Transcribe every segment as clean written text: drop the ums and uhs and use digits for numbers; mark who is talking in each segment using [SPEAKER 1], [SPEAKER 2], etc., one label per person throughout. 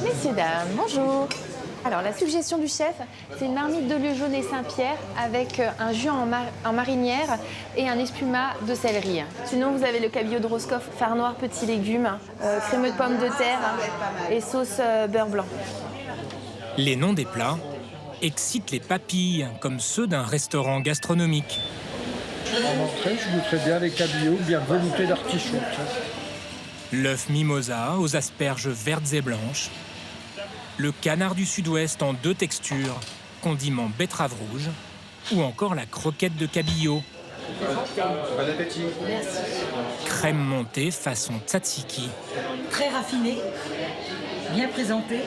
[SPEAKER 1] Messieurs, dames, bonjour. Alors, la suggestion du chef, c'est une marmite de lieu jaune et Saint-Pierre avec un jus en marinière et un espumat de céleri. Sinon, vous avez le cabillaud de Roscoff, phare noir, petits légumes, crémeux de pommes de terre et sauce beurre blanc.
[SPEAKER 2] Les noms des plats excitent les papilles, comme ceux d'un restaurant gastronomique.
[SPEAKER 3] En entrée, je goûterais bien les cabillauds, bien veloutés d'artichaut.
[SPEAKER 2] L'œuf mimosa aux asperges vertes et blanches. Le canard du sud-ouest en 2 textures, condiment betterave rouge. Ou encore la croquette de cabillaud.
[SPEAKER 4] Bon appétit.
[SPEAKER 1] Merci.
[SPEAKER 2] Crème montée façon tzatziki.
[SPEAKER 5] Très raffiné, bien présenté,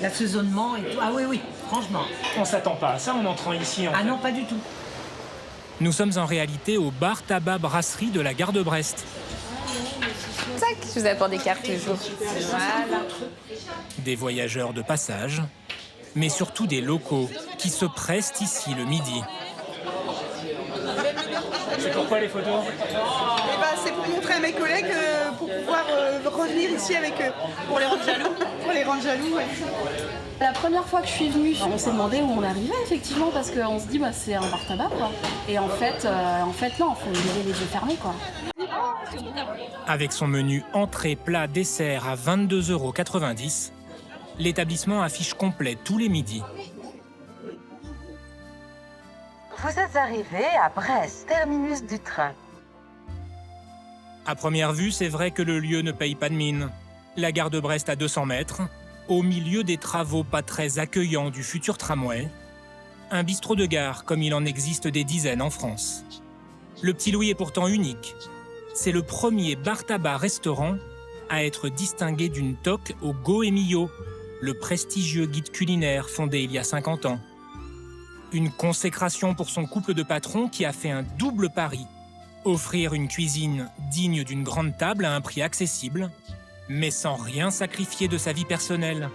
[SPEAKER 5] l'assaisonnement et tout. Ah oui, franchement.
[SPEAKER 6] On s'attend pas à ça en entrant ici.
[SPEAKER 5] Ah non, pas du tout.
[SPEAKER 2] Nous sommes en réalité au bar tabac brasserie de la gare de Brest.
[SPEAKER 1] Tac, je vous apporte des cartes toujours. Voilà.
[SPEAKER 2] Des voyageurs de passage, mais surtout des locaux qui se pressent ici le midi.
[SPEAKER 6] C'est pourquoi les photos?
[SPEAKER 7] C'est pour montrer à mes collègues, pour pouvoir revenir ici avec eux, pour les rendre jaloux. Pour les rendre jaloux, ouais.
[SPEAKER 8] La première fois que je suis venue, on s'est demandé où on arrivait effectivement parce qu'on se dit c'est un bar tabac quoi. Et en fait non, il faut y aller les yeux fermés quoi.
[SPEAKER 2] Avec son menu entrée, plat, dessert à 22,90 €, l'établissement affiche complet tous les midis.
[SPEAKER 9] Vous êtes arrivé à Brest, terminus du train.
[SPEAKER 2] À première vue, c'est vrai que le lieu ne paye pas de mine. La gare de Brest à 200 mètres, au milieu des travaux pas très accueillants du futur tramway. Un bistrot de gare comme il en existe des dizaines en France. Le Petit Louis est pourtant unique. C'est le premier bar-tabac-restaurant à être distingué d'une toque au Goemio, le prestigieux guide culinaire fondé il y a 50 ans. Une consécration pour son couple de patrons qui a fait un double pari. Offrir une cuisine digne d'une grande table à un prix accessible, mais sans rien sacrifier de sa vie personnelle,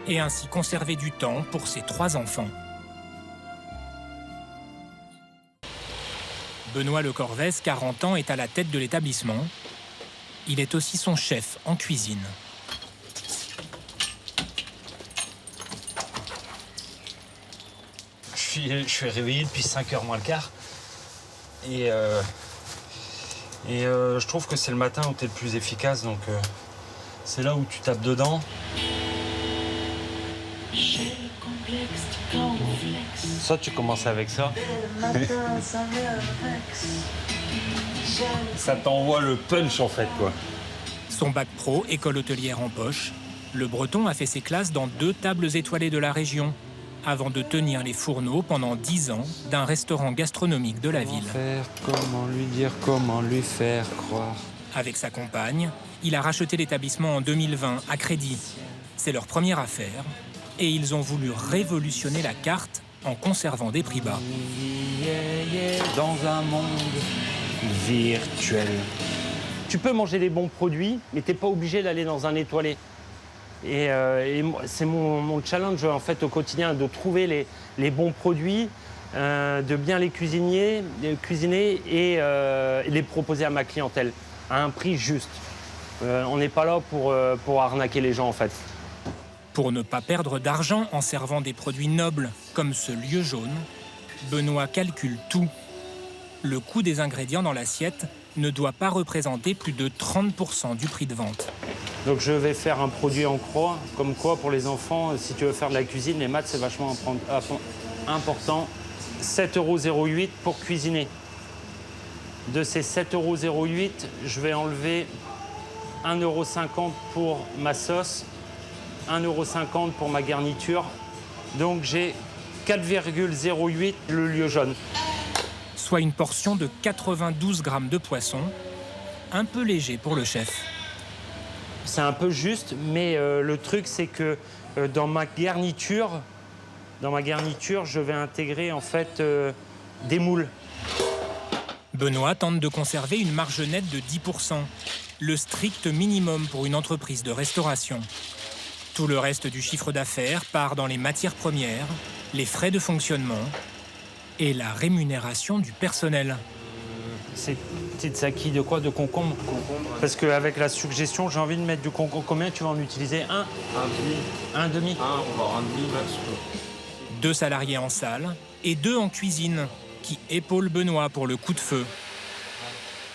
[SPEAKER 2] et ainsi conserver du temps pour ses 3 enfants. Benoît Le Corvès, 40 ans, est à la tête de l'établissement. Il est aussi son chef en cuisine.
[SPEAKER 10] Je suis réveillé depuis 5h moins le quart. Et je trouve que c'est le matin où tu es le plus efficace, donc c'est là où tu tapes dedans. Ça, tu commences avec ça. Ça t'envoie le punch en fait, quoi.
[SPEAKER 2] Son bac pro, école hôtelière en poche, le Breton a fait ses classes dans 2 tables étoilées de la région, avant de tenir les fourneaux pendant 10 ans d'un restaurant gastronomique de la ville.
[SPEAKER 10] Comment lui dire, comment lui faire croire.
[SPEAKER 2] Avec sa compagne, il a racheté l'établissement en 2020 à crédit. C'est leur première affaire et ils ont voulu révolutionner la carte en conservant des prix bas.
[SPEAKER 10] Dans un monde virtuel.
[SPEAKER 11] Tu peux manger des bons produits, mais t'es pas obligé d'aller dans un étoilé. Et c'est mon challenge en fait au quotidien, de trouver les bons produits, de bien les cuisiner et les proposer à ma clientèle à un prix juste. On n'est pas là pour arnaquer les gens en fait.
[SPEAKER 2] Pour ne pas perdre d'argent en servant des produits nobles comme ce lieu jaune, Benoît calcule tout. Le coût des ingrédients dans l'assiette ne doit pas représenter plus de 30% du prix de vente.
[SPEAKER 11] Donc je vais faire un produit en croix, comme quoi pour les enfants, si tu veux faire de la cuisine, les maths c'est vachement important. 7,08 € pour cuisiner. De ces 7,08 €, je vais enlever 1,50 € pour ma sauce, 1,50 € pour ma garniture. Donc j'ai 4,08 € le lieu jaune.
[SPEAKER 2] Soit une portion de 92 grammes de poisson, un peu léger pour le chef.
[SPEAKER 11] C'est un peu juste, mais le truc c'est que dans ma garniture, je vais intégrer en fait des moules.
[SPEAKER 2] Benoît tente de conserver une marge nette de 10%, le strict minimum pour une entreprise de restauration. Tout le reste du chiffre d'affaires part dans les matières premières, les frais de fonctionnement et la rémunération du personnel.
[SPEAKER 11] C'est Petite saki de quoi? De concombre? Parce qu'avec la suggestion, j'ai envie de mettre du concombre. Combien tu vas en utiliser? Un? Un demi.
[SPEAKER 4] On va un demi max.
[SPEAKER 2] 2 salariés en salle et 2 en cuisine qui épaulent Benoît pour le coup de feu.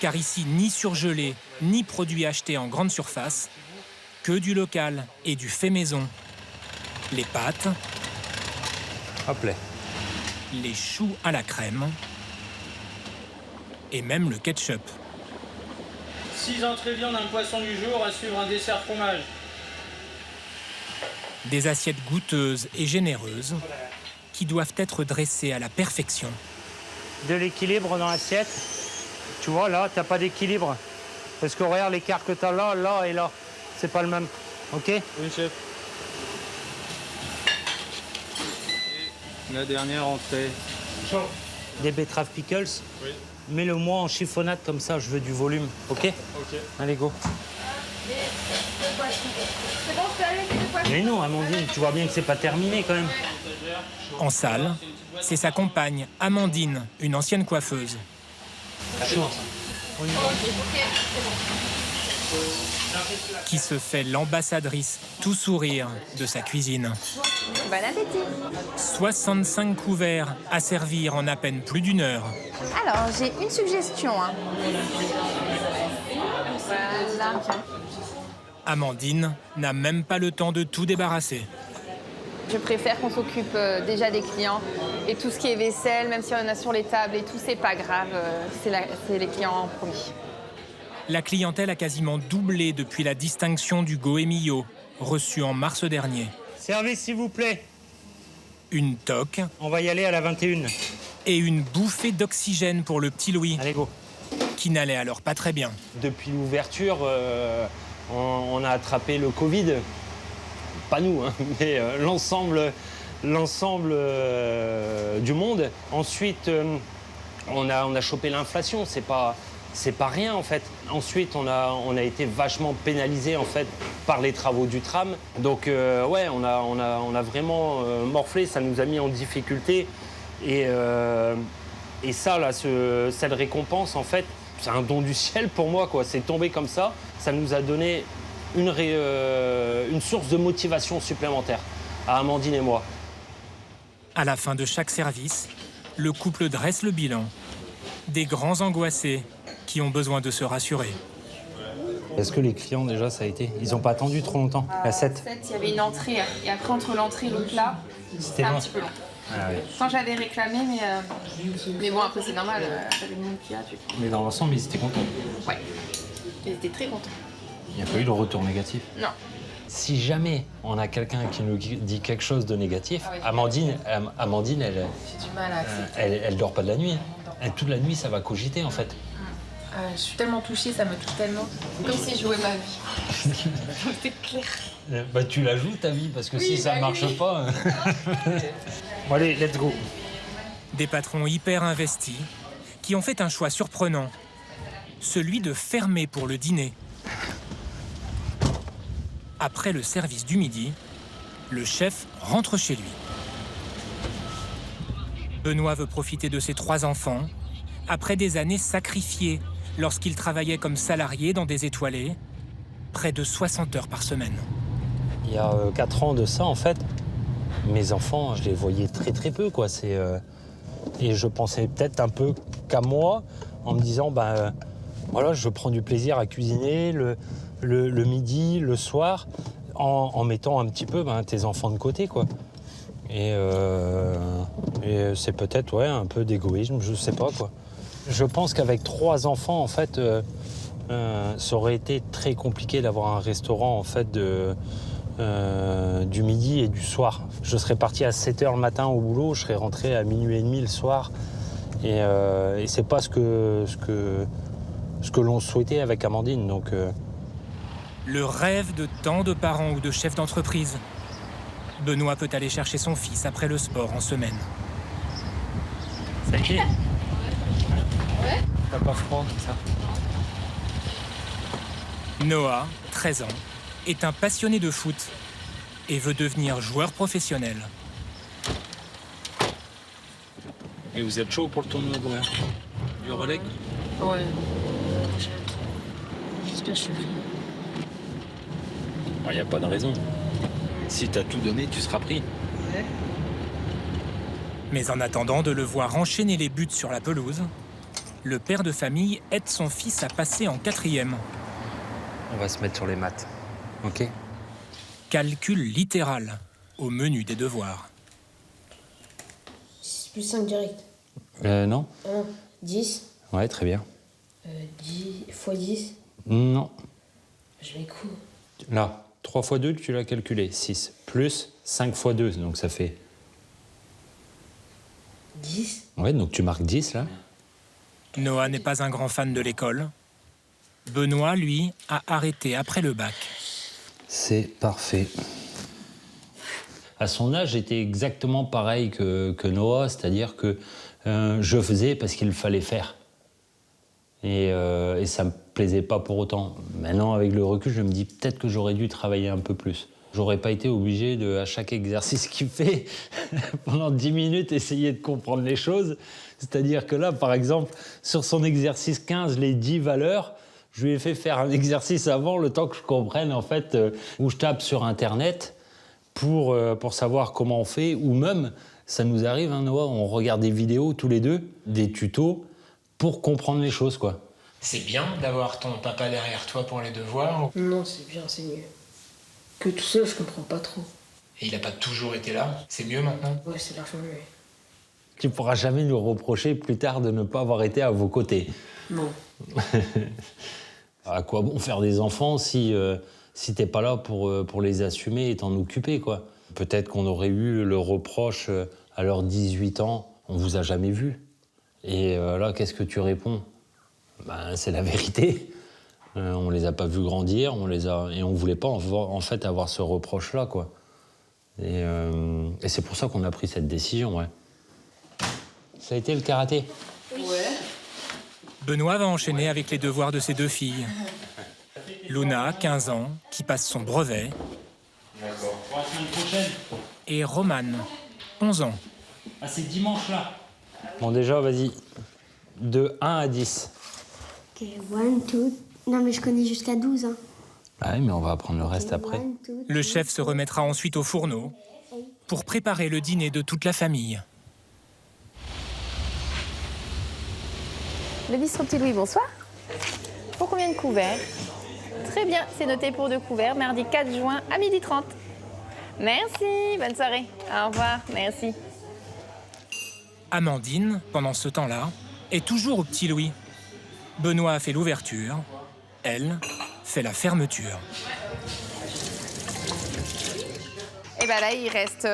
[SPEAKER 2] Car ici, ni surgelé, ni produits achetés en grande surface, que du local et du fait maison. Les pâtes,
[SPEAKER 11] Hop là.
[SPEAKER 2] les choux à la crème et même le ketchup.
[SPEAKER 6] 6 entrées viande, un poisson du jour, à suivre un dessert fromage.
[SPEAKER 2] Des assiettes goûteuses et généreuses qui doivent être dressées à la perfection.
[SPEAKER 11] De l'équilibre dans l'assiette. Tu vois, là, t'as pas d'équilibre. Parce que regarde l'écart que t'as là, là et là. C'est pas le même. OK?
[SPEAKER 4] Oui, chef. Et la dernière entrée.
[SPEAKER 11] Des betteraves pickles.
[SPEAKER 4] Oui.
[SPEAKER 11] Mets-le-moi en chiffonnade comme ça, je veux du volume. OK?
[SPEAKER 4] Ok.
[SPEAKER 11] Allez, go.
[SPEAKER 1] C'est bon, je peux aller avec les poissons.
[SPEAKER 11] Mais non, Amandine, tu vois bien que c'est pas terminé quand même.
[SPEAKER 2] En salle, c'est sa compagne, Amandine, une ancienne coiffeuse. Qui se fait l'ambassadrice tout sourire de sa cuisine.
[SPEAKER 1] Bon appétit.
[SPEAKER 2] 65 couverts à servir en à peine plus d'1 heure.
[SPEAKER 1] Alors, j'ai une suggestion. Voilà.
[SPEAKER 2] Amandine n'a même pas le temps de tout débarrasser.
[SPEAKER 1] Je préfère qu'on s'occupe déjà des clients. Et tout ce qui est vaisselle, même si on en a sur les tables et tout, c'est pas grave. C'est les clients en premier.
[SPEAKER 2] La clientèle a quasiment doublé depuis la distinction du Goemio, reçue en mars dernier.
[SPEAKER 11] Service, s'il vous plaît.
[SPEAKER 2] Une toque
[SPEAKER 11] On va y aller à la 21.
[SPEAKER 2] et une bouffée d'oxygène pour le petit Louis,
[SPEAKER 11] Allez, go.
[SPEAKER 2] qui n'allait alors pas très bien.
[SPEAKER 11] Depuis l'ouverture, on a attrapé le Covid. Pas nous, hein, mais l'ensemble du monde. Ensuite, on a chopé l'inflation. C'est pas rien en fait. Ensuite, on a été vachement pénalisé en fait par les travaux du tram. Donc ouais, on a vraiment morflé. Ça nous a mis en difficulté. Et ça là, cette récompense en fait, c'est un don du ciel pour moi quoi. C'est tombé comme ça. Ça nous a donné une source de motivation supplémentaire à Amandine et moi.
[SPEAKER 2] À la fin de chaque service, le couple dresse le bilan. Des grands angoissés qui ont besoin de se rassurer.
[SPEAKER 11] Est-ce que les clients déjà ça a été? Ils n'ont pas attendu trop longtemps? La 7.
[SPEAKER 1] Il y avait une entrée. Et après, entre l'entrée et le plat, c'était un
[SPEAKER 11] long.
[SPEAKER 1] petit peu long.
[SPEAKER 11] Ah, oui.
[SPEAKER 1] Quand j'avais réclamé, mais bon, après, c'est normal. J'avais le monde qu'il y a, du coup.
[SPEAKER 11] Mais dans l'ensemble, ils étaient contents.
[SPEAKER 1] Ouais. Ils étaient très contents.
[SPEAKER 11] Il n'y a pas eu de retour négatif.
[SPEAKER 1] Non.
[SPEAKER 11] Si jamais on a quelqu'un qui nous dit quelque chose de négatif,
[SPEAKER 1] Ah oui.
[SPEAKER 11] Amandine, elle,
[SPEAKER 1] J'ai du mal à accepter.
[SPEAKER 11] elle dort pas de la nuit. Toute la nuit, ça va cogiter en fait.
[SPEAKER 1] Je suis tellement touchée, ça me touche tellement. Comme si je jouais ma vie. C'est clair.
[SPEAKER 11] Bah tu la joues ta vie parce que
[SPEAKER 1] Oui,
[SPEAKER 11] si ça
[SPEAKER 1] bah
[SPEAKER 11] marche
[SPEAKER 1] oui.
[SPEAKER 11] pas. Bon allez, let's go.
[SPEAKER 2] Des patrons hyper investis qui ont fait un choix surprenant, celui de fermer pour le dîner. Après le service du midi, le chef rentre chez lui. Benoît veut profiter de ses 3 enfants, après des années sacrifiées lorsqu'il travaillait comme salarié dans des étoilés, près de 60 heures par semaine.
[SPEAKER 11] Il y a 4 ans de ça en fait, mes enfants, je les voyais très peu quoi. Et je pensais peut-être un peu qu'à moi en me disant voilà, je prends du plaisir à cuisiner le midi, le soir, en mettant un petit peu tes enfants de côté quoi. Et c'est peut-être un peu d'égoïsme, je sais pas quoi. Je pense qu'avec 3 enfants en fait, ça aurait été très compliqué d'avoir un restaurant en fait du midi et du soir. Je serais parti à 7h le matin au boulot, je serais rentré à minuit et demi le soir. Et c'est pas ce que l'on souhaitait avec Amandine. Donc,
[SPEAKER 2] Le rêve de tant de parents ou de chefs d'entreprise. Benoît peut aller chercher son fils après le sport en semaine.
[SPEAKER 11] Ça a été?
[SPEAKER 1] Ouais.
[SPEAKER 11] T'as pas froid comme ça?
[SPEAKER 2] Noah, 13 ans, est un passionné de foot et veut devenir joueur professionnel.
[SPEAKER 10] Et vous êtes chaud pour le tournoi du relais?
[SPEAKER 1] Ouais.
[SPEAKER 5] Bien sûr.
[SPEAKER 10] Il n'y a pas de raison. Si t'as tout donné, tu seras pris.
[SPEAKER 2] Mais en attendant de le voir enchaîner les buts sur la pelouse, le père de famille aide son fils à passer en 4e.
[SPEAKER 10] On va se mettre sur les maths. Ok?
[SPEAKER 2] Calcul littéral au menu des devoirs.
[SPEAKER 12] 6 plus 5 direct.
[SPEAKER 10] Non.
[SPEAKER 12] 1, 10.
[SPEAKER 10] Ouais, très bien.
[SPEAKER 12] 10 x 10.
[SPEAKER 10] Non.
[SPEAKER 12] Je m'écoute.
[SPEAKER 11] Là, 3 x 2, tu l'as calculé. 6. Plus 5 x 2, donc ça fait...
[SPEAKER 12] 10.
[SPEAKER 11] Ouais, donc tu marques 10, là.
[SPEAKER 2] Noah n'est pas un grand fan de l'école. Benoît, lui, a arrêté après le bac.
[SPEAKER 11] C'est parfait. À son âge, j'étais exactement pareil que Noah, c'est-à-dire que je faisais parce qu'il fallait faire. Et ça me plaisait pas pour autant. Maintenant, avec le recul, je me dis peut-être que j'aurais dû travailler un peu plus. J'aurais pas été obligé de, à chaque exercice qu'il fait, pendant 10 minutes, essayer de comprendre les choses. C'est-à-dire que là, par exemple, sur son exercice 15, les 10 valeurs, je lui ai fait faire un exercice avant, le temps que je comprenne, en fait, où je tape sur Internet pour savoir comment on fait. Ou même, ça nous arrive, hein, Noah, on regarde des vidéos tous les deux, des tutos, pour comprendre les choses, quoi.
[SPEAKER 2] C'est bien d'avoir ton papa derrière toi pour les devoirs.
[SPEAKER 12] Non, c'est bien, c'est mieux. Que tout seul, je comprends pas trop.
[SPEAKER 2] Et il n'a pas toujours été là. C'est mieux maintenant.
[SPEAKER 12] Ouais, c'est largement mieux.
[SPEAKER 11] Tu pourras jamais nous reprocher plus tard de ne pas avoir été à vos côtés.
[SPEAKER 12] Non.
[SPEAKER 11] À quoi bon faire des enfants si t'es pas là pour les assumer et t'en occuper, quoi. Peut-être qu'on aurait eu le reproche à leurs 18 ans, on vous a jamais vu. Et là, qu'est-ce que tu réponds? Ben, c'est la vérité. On les a pas vus grandir, et on voulait pas en fait avoir ce reproche-là, quoi. Et c'est pour ça qu'on a pris cette décision, ouais. Ça a été le karaté?
[SPEAKER 12] Ouais.
[SPEAKER 2] Benoît va enchaîner avec les devoirs de ses 2 filles. Luna, 15 ans, qui passe son brevet.
[SPEAKER 11] D'accord. Pour la semaine prochaine.
[SPEAKER 2] Et Romane, 11 ans.
[SPEAKER 11] Ah, c'est dimanche, là. Bon, déjà, vas-y. De 1 à 10.
[SPEAKER 12] Ok, 1, 2... Non, mais je connais jusqu'à 12, hein.
[SPEAKER 11] Ah oui, mais on va apprendre le reste après.
[SPEAKER 2] Le chef se remettra ensuite au fourneau pour préparer le dîner de toute la famille.
[SPEAKER 1] Le bistrot Petit Louis, bonsoir. Pour combien de couverts? Très bien, c'est noté pour 2 couverts, mardi 4 juin à 12h30. Merci, bonne soirée. Au revoir, merci.
[SPEAKER 2] Amandine, pendant ce temps-là, est toujours au Petit Louis. Benoît a fait l'ouverture, elle fait la fermeture.
[SPEAKER 1] Et bien là, il reste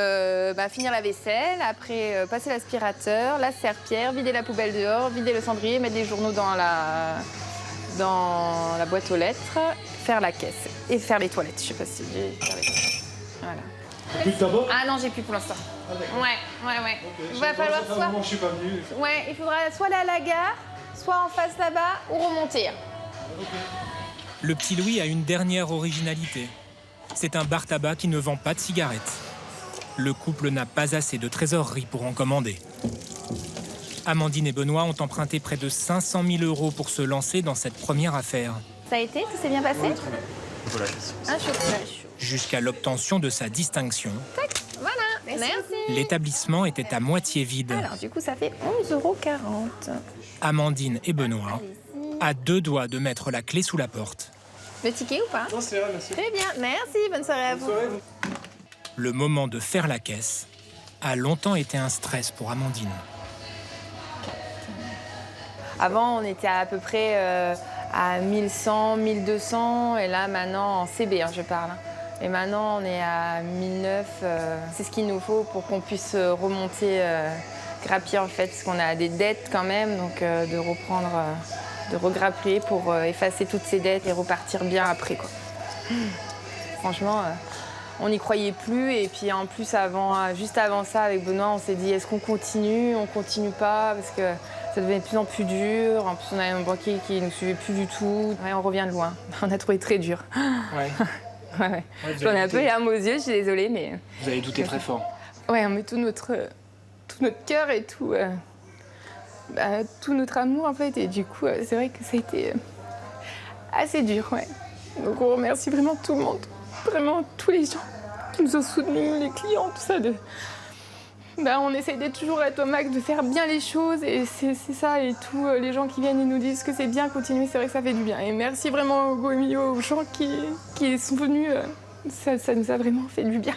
[SPEAKER 1] finir la vaisselle, après passer l'aspirateur, la serpillière, vider la poubelle dehors, vider le cendrier, mettre les journaux dans la boîte aux lettres, faire la caisse et faire les toilettes. Je sais pas si j'ai faire les toilettes. Voilà.
[SPEAKER 3] Plus de tabac?
[SPEAKER 1] Ah non, j'ai plus pour l'instant. Ouais.
[SPEAKER 3] Okay.
[SPEAKER 1] Il va falloir soit...
[SPEAKER 3] Je suis pas venu.
[SPEAKER 1] Ouais, il faudra soit aller à la gare, soit en face là-bas ou remonter.
[SPEAKER 2] Le Petit Louis a une dernière originalité. C'est un bar-tabac qui ne vend pas de cigarettes. Le couple n'a pas assez de trésorerie pour en commander. Amandine et Benoît ont emprunté près de 500 000 € pour se lancer dans cette première affaire.
[SPEAKER 1] Ça a été? Tout s'est bien passé? Un chocolat chaud.
[SPEAKER 2] Jusqu'à l'obtention de sa distinction,
[SPEAKER 1] Tac, voilà, merci.
[SPEAKER 2] l'établissement était à moitié vide.
[SPEAKER 1] Alors du coup, ça fait 11,40 €.
[SPEAKER 2] Amandine et Benoît, à 2 doigts de mettre la clé sous la porte.
[SPEAKER 1] Le ticket ou pas?
[SPEAKER 3] Non, c'est vrai, merci.
[SPEAKER 1] Très bien, merci, bonne soirée à vous.
[SPEAKER 2] Le moment de faire la caisse a longtemps été un stress pour Amandine.
[SPEAKER 1] Avant, on était à peu près à 1100, 1200, et là maintenant, en CB, je parle. Et maintenant, on est à 1009. C'est ce qu'il nous faut pour qu'on puisse remonter, grappiller en fait, parce qu'on a des dettes quand même, donc de reprendre, de regrappiller pour effacer toutes ces dettes et repartir bien après, quoi. Franchement, on n'y croyait plus, et puis en plus, juste avant ça, avec Benoît, on s'est dit, est-ce qu'on continue pas, parce que ça devenait de plus en plus dur. En plus, on avait un banquier qui ne nous suivait plus du tout. Ouais, on revient de loin. On a trouvé très dur. Ouais. Ouais. J'en ai un peu les larmes aux yeux, je suis désolée, mais...
[SPEAKER 2] Vous avez douté très fort.
[SPEAKER 1] Ouais, on met tout notre cœur et tout notre amour, en fait. Et du coup, c'est vrai que ça a été assez dur, ouais. Donc on remercie vraiment tout le monde, vraiment tous les gens qui nous ont soutenus, les clients, tout ça. On essaye d'être toujours être au max, de faire bien les choses et c'est ça. Et tous les gens qui viennent et nous disent que c'est bien, continuer, c'est vrai que ça fait du bien. Et merci vraiment au Emilio, aux gens qui sont venus, ça nous a vraiment fait du bien.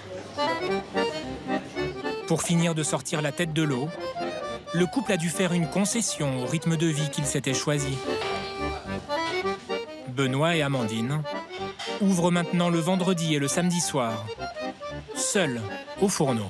[SPEAKER 2] Pour finir de sortir la tête de l'eau, le couple a dû faire une concession au rythme de vie qu'il s'était choisi. Benoît et Amandine ouvrent maintenant le vendredi et le samedi soir, seuls au fourneau.